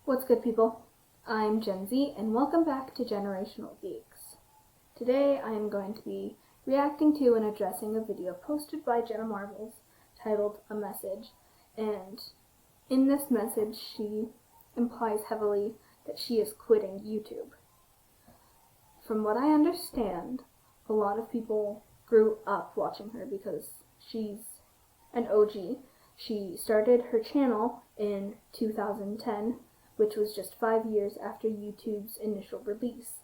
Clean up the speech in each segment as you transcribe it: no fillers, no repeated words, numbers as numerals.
What's good, people? I'm Gen Z, and welcome back to Generational Geeks. Today I am going to be reacting to and addressing a video posted by Jenna Marbles titled A Message, and in this message she implies heavily that she is quitting YouTube. From what I understand, a lot of people grew up watching her because she's an OG. She started her channel in 2010, which was just 5 years after YouTube's initial release.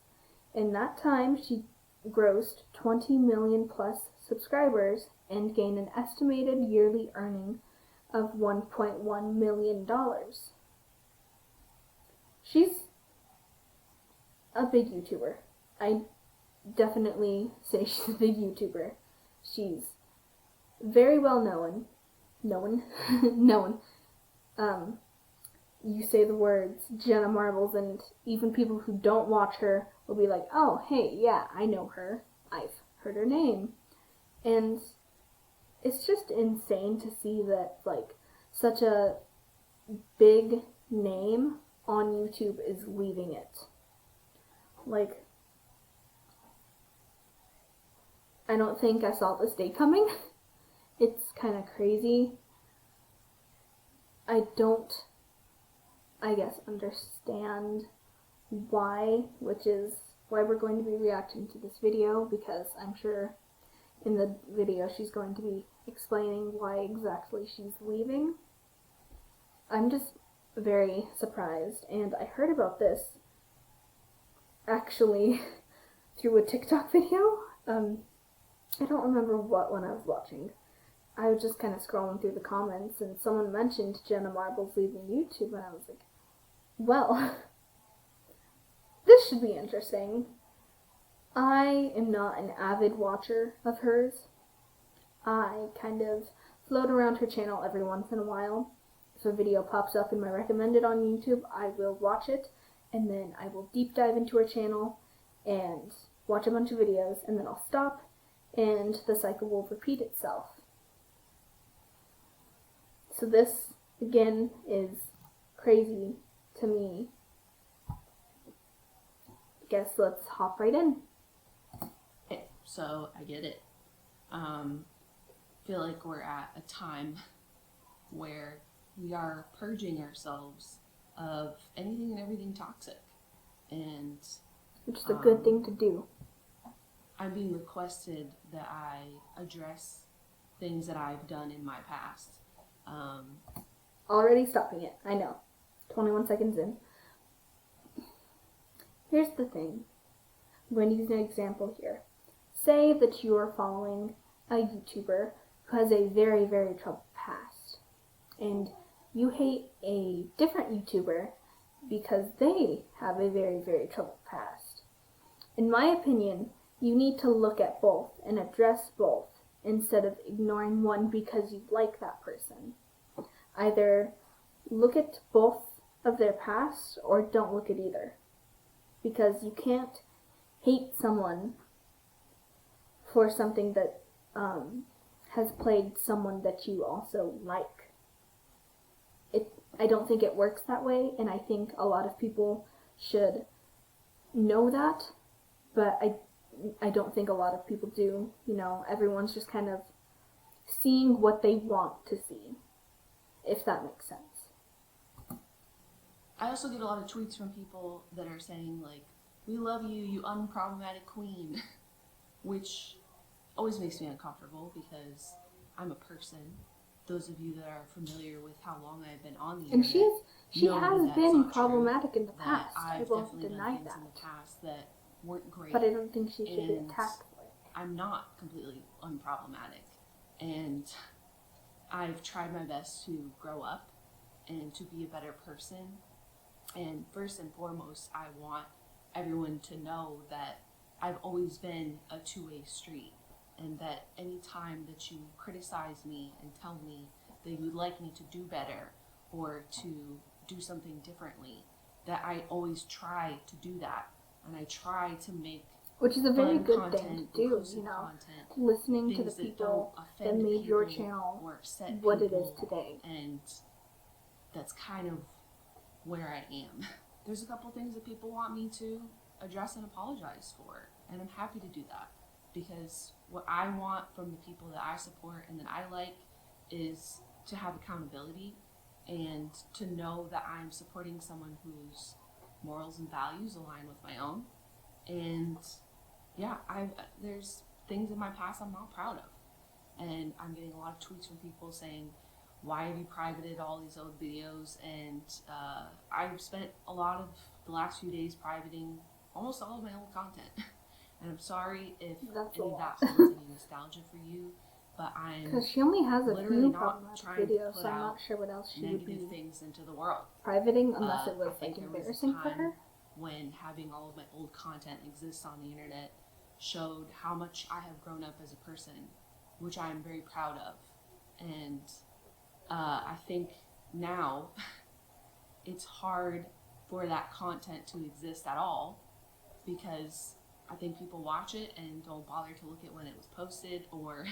In that time, she grossed 20 million plus subscribers and gained an estimated yearly earning of $1.1 million. She's a big YouTuber. I definitely say she's a big YouTuber. She's very well known. You say the words Jenna Marbles and even people who don't watch her will be like, oh, hey, yeah, I know her. I've heard her name. And it's just insane to see that, like, such a big name on YouTube is leaving it. Like, I don't think I saw this day coming. It's kind of crazy. I don't, understand why, which is why we're going to be reacting to this video, because I'm sure in the video she's going to be explaining why exactly she's leaving. I'm just very surprised, and I heard about this actually through a TikTok video. I don't remember what one I was watching. I was just kind of scrolling through the comments, and someone mentioned Jenna Marbles leaving YouTube, and I was like, well, this should be interesting. I am not an avid watcher of hers. I kind of float around her channel every once in a while. If a video pops up in my recommended on YouTube, I will watch it, and then I will deep dive into her channel and watch a bunch of videos, and then I'll stop, and the cycle will repeat itself. So this, again, is crazy to me. I guess let's hop right in. Okay, so I get it. Feel like we're at a time where we are purging ourselves of anything and everything toxic. And which is a good thing to do. I'm being requested that I address things that I've done in my past. Already stopping it, I know. 21 seconds in. Here's the thing. I'm going to use an example here. Say that you are following a YouTuber who has a very, very troubled past, and you hate a different YouTuber because they have a very, very troubled past. In my opinion, you need to look at both and address both, instead of ignoring one because you like that person. Either look at both of their past or don't look at either. Because you can't hate someone for something that has plagued someone that you also like. I don't think it works that way, and I think a lot of people should know that, but I don't think a lot of people do. You know, everyone's just kind of seeing what they want to see, if that makes sense. I also get a lot of tweets from people that are saying, like, we love you, you unproblematic queen, which always makes me uncomfortable because I'm a person. Those of you that are familiar with how long I've been on the internet, she has been problematic in the past. I won't deny that. In the past that weren't great. But I don't think she should be attacked for it. I'm not completely unproblematic, and I've tried my best to grow up and to be a better person. And first and foremost, I want everyone to know that I've always been a two-way street, and that any time that you criticize me and tell me that you'd like me to do better or to do something differently, that I always try to do that. And I try to make, which is a very good thing to do, you know, listening to the people that made your channel what it is today. And that's kind of where I am. There's a couple things that people want me to address and apologize for, and I'm happy to do that, because what I want from the people that I support and that I like is to have accountability and to know that I'm supporting someone whose morals and values align with my own. And yeah, there's things in my past I'm not proud of, and I'm getting a lot of tweets from people saying, why have you privated all these old videos? And I've spent a lot of the last few days privating almost all of my old content. And I'm sorry if any of that holds any nostalgia for you, but I'm because she only has a few not trying videos, to put so I'm out not sure what else she would be negative things into the world. Privating, unless it was I think like there was a embarrassing for time her. when having all of my old content exist on the internet showed how much I have grown up as a person, which I am very proud of. And I think now it's hard for that content to exist at all, because I think people watch it and don't bother to look at when it was posted, or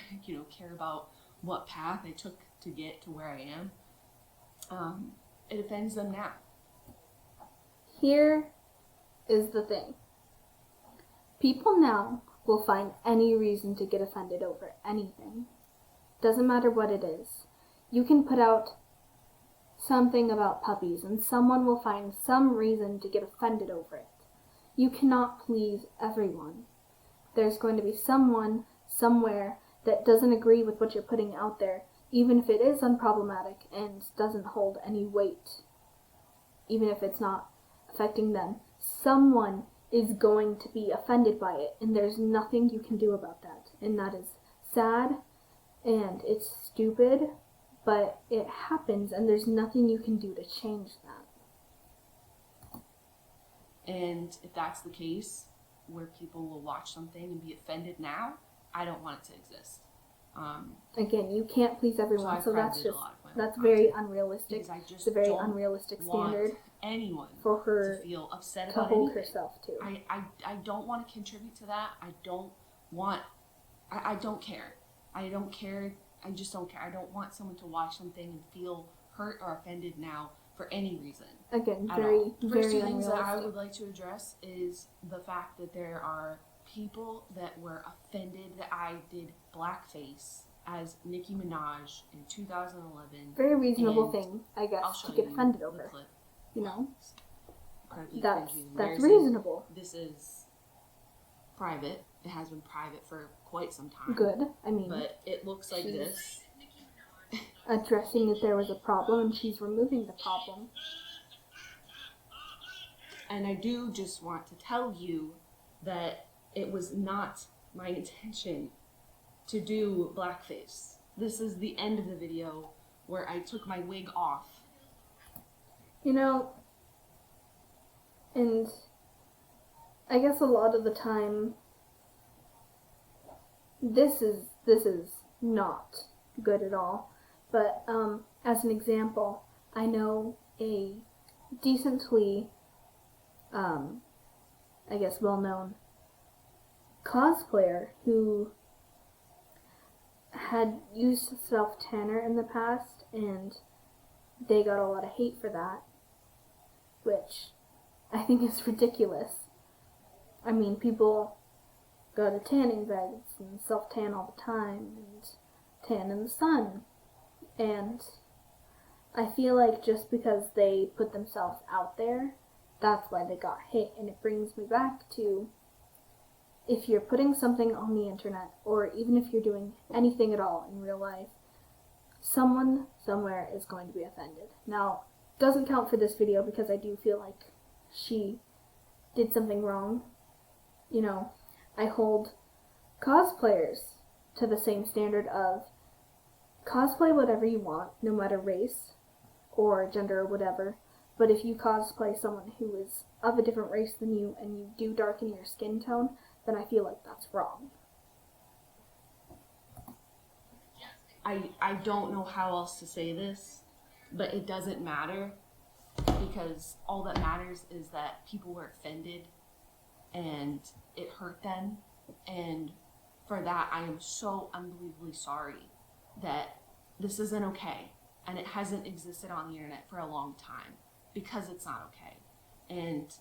care about what path I took to get to where I am. It offends them now. Here is the thing. People now will find any reason to get offended over anything. Doesn't matter what it is. You can put out something about puppies and someone will find some reason to get offended over it. You cannot please everyone. There's going to be someone somewhere that doesn't agree with what you're putting out there, even if it is unproblematic and doesn't hold any weight, even if it's not affecting them. Someone is going to be offended by it, and there's nothing you can do about that. And that is sad, and it's stupid, but it happens, and there's nothing you can do to change that. And if that's the case, where people will watch something and be offended now, I don't want it to exist. Again, you can't please everyone, so that's very unrealistic. It's a very unrealistic standard anyone for her to feel upset to about hold anything. herself to. I don't want to contribute to that. I don't care. I just don't care. I don't want someone to watch something and feel hurt or offended now for any reason. Again, very very First two unrealistic. things that I would like to address is the fact that there are people that were offended that I did blackface as Nicki Minaj in 2011. Very reasonable thing, I guess, to get offended over. Clip. You know, Incredibly that's cringy. reasonable. This is private. It has been private for quite some time. Good. I mean, but it looks like this. Addressing that there was a problem, and she's removing the problem. And I do just want to tell you that it was not my intention to do blackface. This is the end of the video where I took my wig off. You know, and I guess a lot of the time, this is not good at all. But as an example, I know a decently, I guess, well-known cosplayer who had used self-tanner in the past, and they got a lot of hate for that, which I think is ridiculous. I mean, people go to tanning beds and self-tan all the time and tan in the sun, and I feel like just because they put themselves out there, that's why they got hit. And it brings me back to, if you're putting something on the internet, or even if you're doing anything at all in real life, someone somewhere is going to be offended. Now, doesn't count for this video because I do feel like she did something wrong. You know, I hold cosplayers to the same standard of cosplay whatever you want, no matter race or gender or whatever. But if you cosplay someone who is of a different race than you and you do darken your skin tone, then I feel like that's wrong. I don't know how else to say this, but it doesn't matter, because all that matters is that people were offended and it hurt them, and for that I am so unbelievably sorry that this isn't okay, and it hasn't existed on the internet for a long time, because it's not okay. And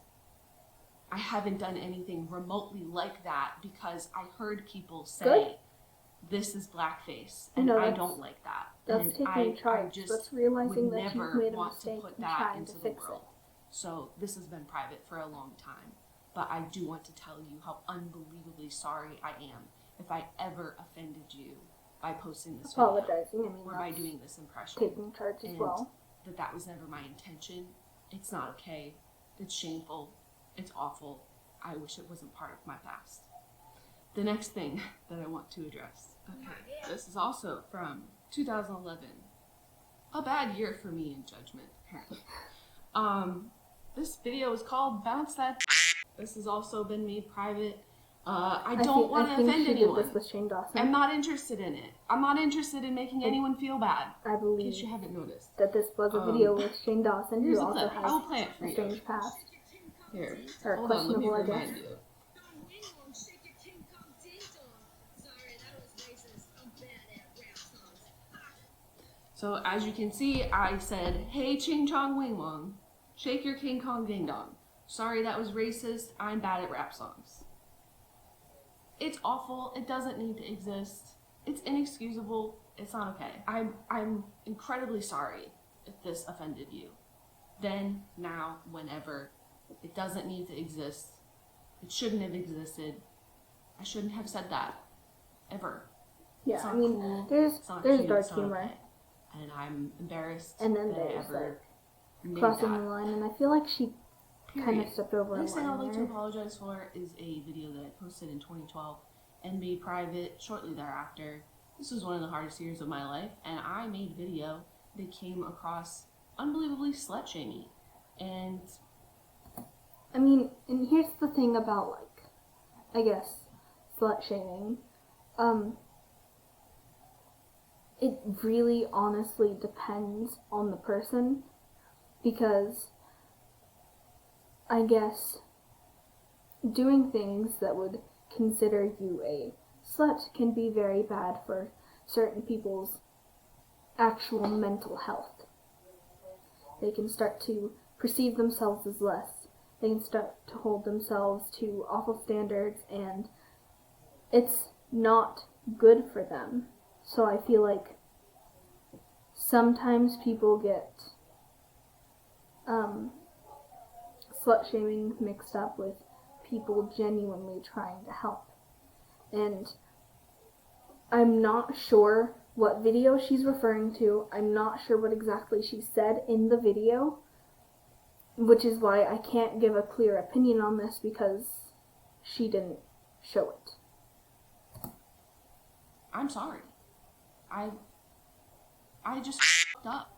I haven't done anything remotely like that because I heard people say, Good. this is blackface, and I don't like that. That's and taking charge. just That's realizing would that never you've made a want mistake to put and that trying into to the fix world. So this has been private for a long time, but I do want to tell you how unbelievably sorry I am if I ever offended you by posting this Apologizing, video or by doing this impression. Taking charge as well. That was never my intention. It's not okay. It's shameful. It's awful. I wish it wasn't part of my past. The next thing that I want to address. Okay, this is also from 2011. A bad year for me in judgment, apparently. This video is called Bounce That. This has also been made private. I don't want to offend anyone. Did this with Shane Dawson. I'm not interested in it. I'm not interested in making anyone feel bad. I believe in case you haven't noticed that this was a video with Shane Dawson, who also has I'll play it for a strange past. Here, or hold on, let me questionable, I remind guess. you. So as you can see, I said, hey Ching Chong Wing Wong, shake your King Kong Ding Dong. Sorry that was racist, I'm bad at rap songs. It's awful, it doesn't need to exist, it's inexcusable, it's not okay. I'm incredibly sorry if this offended you. Then, now, whenever, it doesn't need to exist. It shouldn't have existed. I shouldn't have said that. Ever. Yeah, I mean, cool. there's dark humor. Okay. And I'm embarrassed and then that I there's ever made crossing that. the line, and I feel like she kind of stepped over a line. The next thing I'd like to apologize for is a video that I posted in 2012 and made private shortly thereafter. This was one of the hardest years of my life, and I made a video that came across unbelievably slut-shaming. And I mean, and here's the thing about, like, I guess, slut-shaming. It really honestly depends on the person, because I guess doing things that would consider you a slut can be very bad for certain people's actual mental health. They can start to perceive themselves as less. They can start to hold themselves to awful standards, and it's not good for them. So I feel like sometimes people get slut-shaming mixed up with people genuinely trying to help. And I'm not sure what video she's referring to. I'm not sure what exactly she said in the video, which is why I can't give a clear opinion on this, because she didn't show it. I'm sorry. I just f***ed up.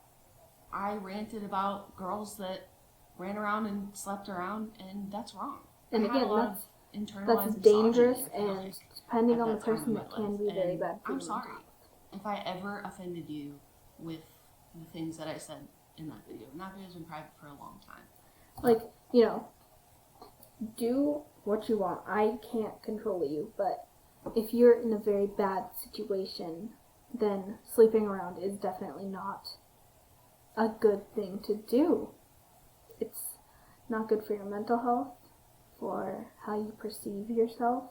I ranted about girls that ran around and slept around, and that's wrong. And again, that's internalized dangerous, misogyny, and depending on the person, that can be very bad for you. I'm sorry if I ever offended you with the things that I said in that video. And that video's been private for a long time. Like, you know, do what you want. I can't control you, but if you're in a very bad situation, then sleeping around is definitely not a good thing to do. It's not good for your mental health, for how you perceive yourself.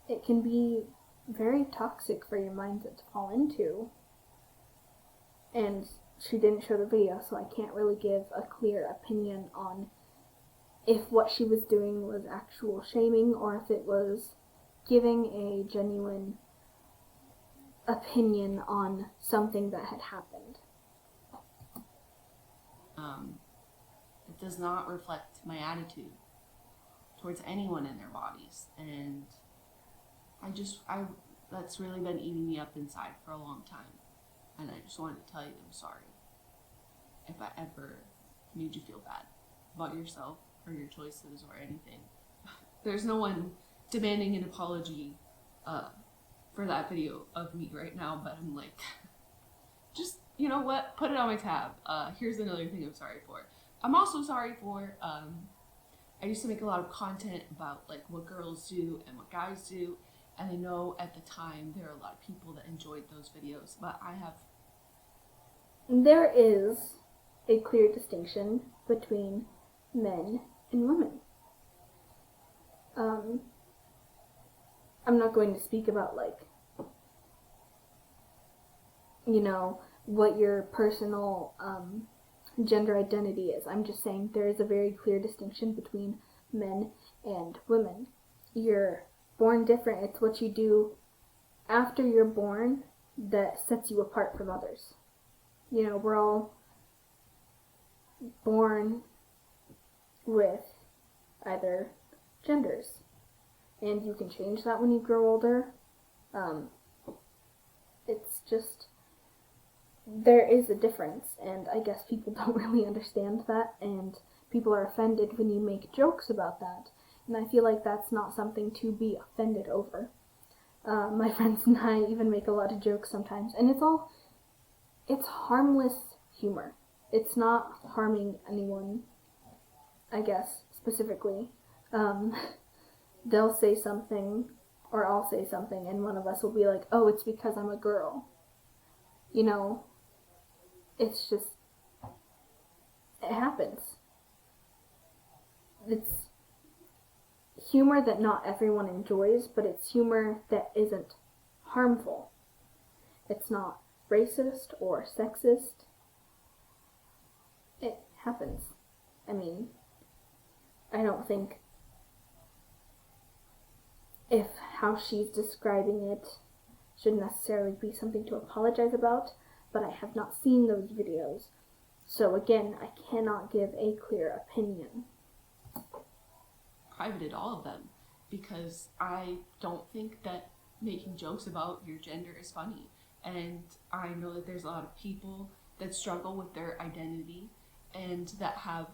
It can be very toxic for your mindset to fall into. And she didn't show the video, so I can't really give a clear opinion on if what she was doing was actual shaming or if it was giving a genuine opinion on something that had happened. It does not reflect my attitude towards anyone in their bodies, and that's really been eating me up inside for a long time, and I just wanted to tell you I'm sorry if I ever made you feel bad about yourself or your choices or anything. There's no one demanding an apology for that video of me right now, but I'm like, just, you know what, put it on my tab. Here's another thing I'm sorry for. I'm also sorry for, I used to make a lot of content about like what girls do and what guys do, and I know at the time there are a lot of people that enjoyed those videos, but there is a clear distinction between men and women. I'm not going to speak about, like, you know, what your personal gender identity is. I'm just saying there is a very clear distinction between men and women. You're born different. It's what you do after you're born that sets you apart from others. You know, we're all born with either genders, and you can change that when you grow older. It's just, there is a difference, and I guess people don't really understand that, and people are offended when you make jokes about that, and I feel like that's not something to be offended over. My friends and I even make a lot of jokes sometimes, and it's harmless humor. It's not harming anyone, I guess, specifically. They'll say something, or I'll say something, and one of us will be like, oh, it's because I'm a girl. You know, it's just, it happens. It's humor that not everyone enjoys, but it's humor that isn't harmful. It's not racist or sexist. It happens. I mean, I don't think if how she's describing it should necessarily be something to apologize about, but I have not seen those videos. So again, I cannot give a clear opinion. Privated all of them because I don't think that making jokes about your gender is funny. And I know that there's a lot of people that struggle with their identity and that have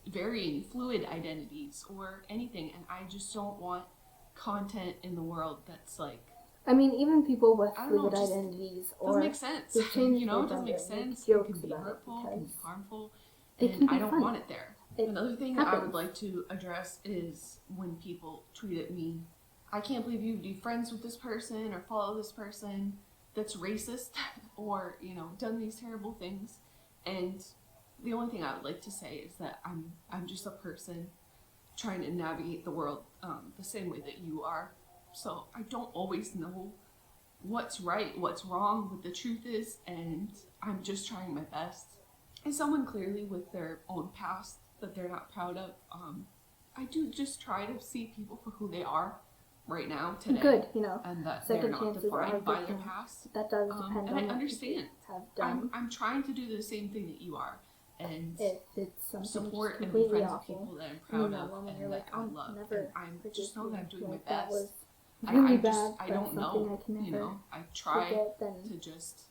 varying fluid identities or anything, and I just don't want content in the world that's like, I mean, even people with fluid just identities doesn't make sense. change You know, it their doesn't make gender, sense. make It can jokes be about hurtful, it can be harmful, it can and be I don't fun. want it there. Another thing that I would like to address is when people tweet at me, I can't believe you'd be friends with this person or follow this person that's racist or, you know, done these terrible things. And the only thing I would like to say is that I'm just a person trying to navigate the world the same way that you are. So I don't always know what's right, what's wrong, what the truth is, and I'm just trying my best. As someone clearly with their own past that they're not proud of, I do just try to see people for who they are right now, today. Good, you know, and that second they're not chances defined are by good their things. past. That does depend and on I understand. Have done. I'm trying to do the same thing that you are, and if it's something support and be completely friends awful, with people that I'm proud of and and you're that like, I I'll love. never And I'm just know that I'm doing like, my that best. was really and bad. I don't know. I can You never know, I try forget, then to just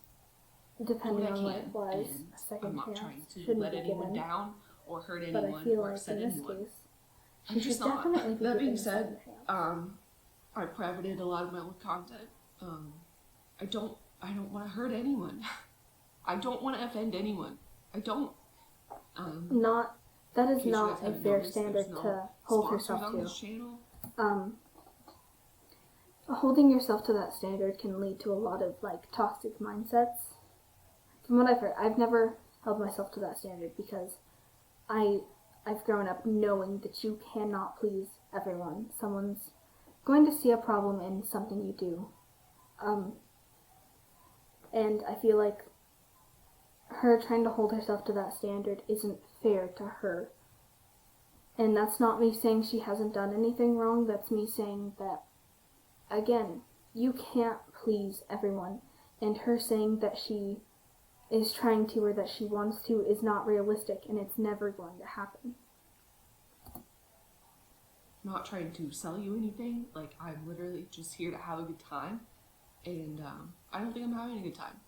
depending do on what what I it can, was, and a second I'm not chance trying to shouldn't let be anyone given. down or hurt But I anyone feel or like upset in this anyone. case, I'm she just should not. definitely be That given being a said, second chance. I privated a lot of my old content. I don't want to hurt anyone. I don't want to offend anyone. I don't. That is in case you not guys a haven't fair noticed, standard there's no to hold sponsors yourself on to. this channel. Holding yourself to that standard can lead to a lot of like toxic mindsets. From what I've heard, I've never held myself to that standard because I've grown up knowing that you cannot please everyone. Someone's going to see a problem in something you do. And I feel like her trying to hold herself to that standard isn't fair to her. And that's not me saying she hasn't done anything wrong, that's me saying that, again, you can't please everyone. And her saying that she is trying to or that she wants to is not realistic, and it's never going to happen. Not trying to sell you anything. Like, I'm literally just here to have a good time, and I don't think I'm having a good time.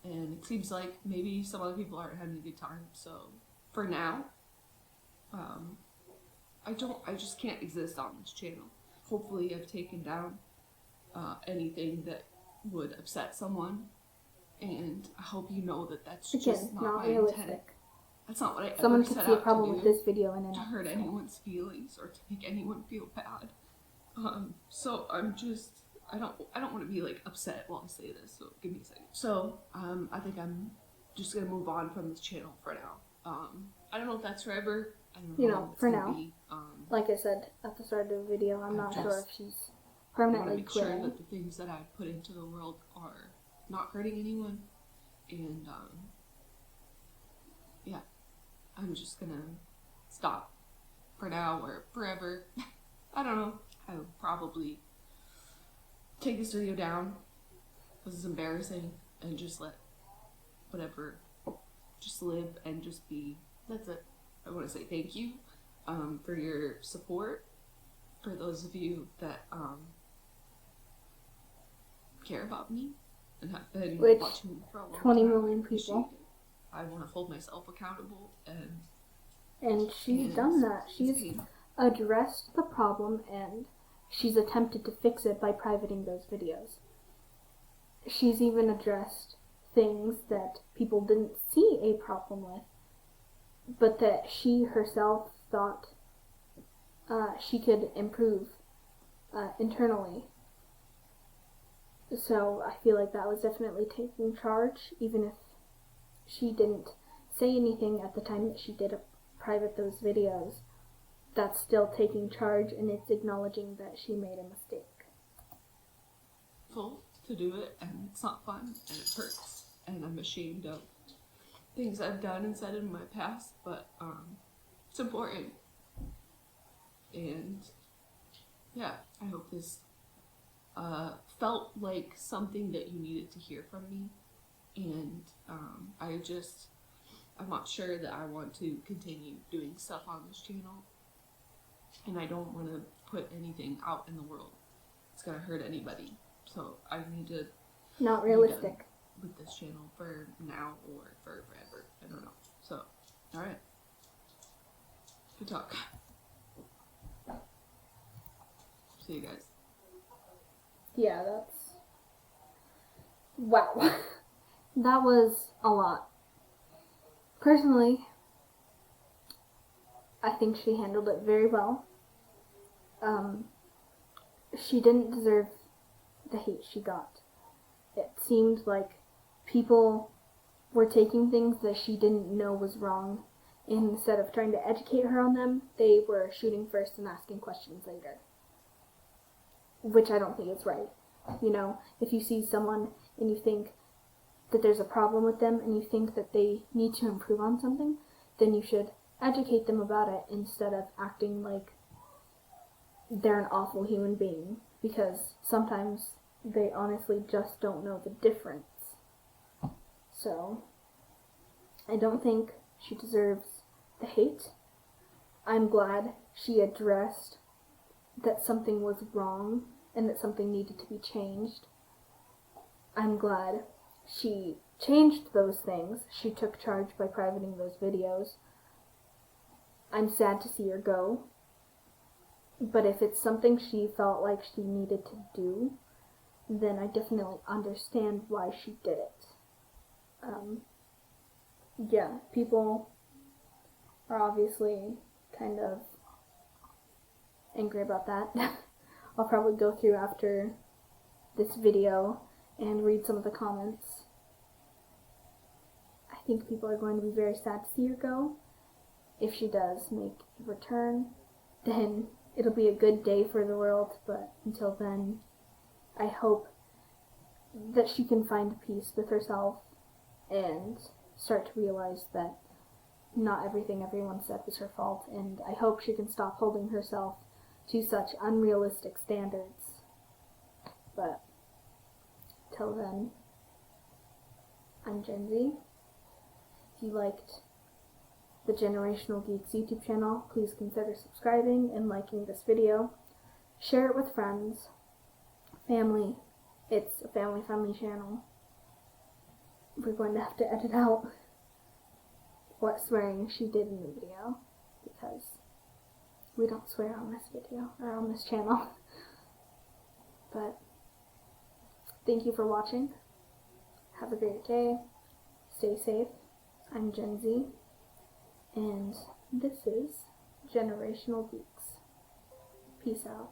And it seems like maybe some other people aren't having a good time. So for now, I just can't exist on this channel. Hopefully, I've taken down anything that would upset someone. And I hope you know that that's just not my realistic. intent. That's not what I Someone ever could set see a out problem to with do, this video and then to hurt anyone's feelings or to make anyone feel bad. So I'm just, I don't want to be like upset while I say this. So give me a second. So I think I'm just gonna move on from this channel for now. I don't know if that's forever. I don't know. You how know, long it's for gonna now. be. Like I said at the start of the video, I'm not sure if she's I want to permanently make sure quitting. that the things that I put into the world are not hurting anyone, and yeah, I'm just gonna stop for now or forever. I don't know. I'll probably take this video down. This is embarrassing, and just let whatever just live and just be. That's it. I want to say thank you for your support. For those of you that care about me and have been watching me for a long 20 time, million people. I want to hold myself accountable, and she's done that. She's addressed the problem, and she's attempted to fix it by privating those videos. She's even addressed things that people didn't see a problem with, but that she herself thought she could improve internally. So I feel like that was definitely taking charge, even if she didn't say anything at the time that she did private those videos. That's still taking charge, and it's acknowledging that she made a mistake. Full to do it, and it's not fun, and it hurts, and I'm ashamed of things I've done and said in my past, but it's important. And yeah, I hope this felt like something that you needed to hear from me, and I'm not sure that I want to continue doing stuff on this channel, and I don't want to put anything out in the world it's gonna hurt anybody. So I need to not realistic with this channel for now or for forever. I don't know. So, all right. Good talk. See you guys. Yeah, that's... Wow. That was a lot. Personally, I think she handled it very well. She didn't deserve the hate she got. It seemed like people were taking things that she didn't know was wrong. Instead of trying to educate her on them, they were shooting first and asking questions later. Which I don't think is right. You know, if you see someone and you think that there's a problem with them and you think that they need to improve on something, then you should educate them about it instead of acting like they're an awful human being, because sometimes they honestly just don't know the difference. So, I don't think she deserves the hate. I'm glad she addressed that something was wrong and that something needed to be changed. I'm glad she changed those things. She took charge by privating those videos. I'm sad to see her go. But if it's something she felt like she needed to do, then I definitely understand why she did it. Yeah, people are obviously kind of angry about that. I'll probably go through after this video and read some of the comments. I think people are going to be very sad to see her go. If she does make a return, then it'll be a good day for the world, but until then, I hope that she can find peace with herself and start to realize that not everything everyone said was her fault, and I hope she can stop holding herself to such unrealistic standards. But till then, I'm Gen Z. If you liked the Generational Geeks YouTube channel, please consider subscribing and liking this video. Share it with friends, family. It's a family-friendly channel. We're going to have to edit out what swearing she did in the video, because we don't swear on this video, or on this channel. But thank you for watching. Have a great day. Stay safe. I'm Gen Z, and this is Generational Geeks. Peace out.